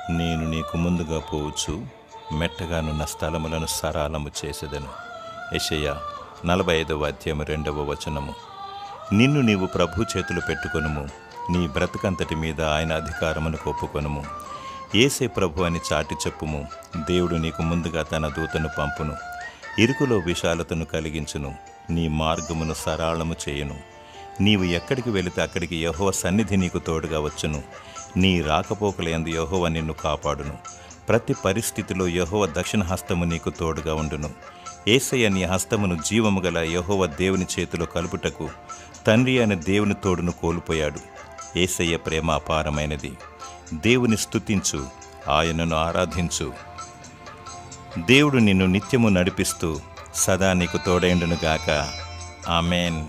నేను నీకు ముందుగా పోవచ్చు, మెట్టగానున్న స్థలములను సరాలము చేసేదను. యెషయా 45:2. నిన్ను నీవు ప్రభు చేతులు పెట్టుకొనుము, నీ బ్రతుకంతటి మీద ఆయన అధికారమును ఒప్పుకొనుము. యేసే ప్రభు అని చాటి చెప్పుము. దేవుడు నీకు ముందుగా తన దూతను పంపును, ఇరుకులో విశాలతను కలిగించును, నీ మార్గమును సరాళము చేయును. నీవు ఎక్కడికి వెళితే అక్కడికి యెహోవా సన్నిధి నీకు తోడుగా వచ్చును. నీ రాకపోకలయందు యెహోవా నిన్ను కాపాడును. ప్రతి పరిస్థితిలో యెహోవా దక్షిణ హస్తము నీకు తోడుగా ఉండును. యేసయ్య నీ హస్తమును జీవము గల యెహోవా దేవుని చేతిలో కలుపుటకు తండ్రి అయిన దేవుని తోడును కోల్పోయాడు. యేసయ్య ప్రేమ అపారమైనది. దేవుని స్తుతించు, ఆయనను ఆరాధించు. దేవుడు నిన్ను నిత్యము నడిపిస్తూ సదా నీకు తోడైండునుగాక. ఆమేన్.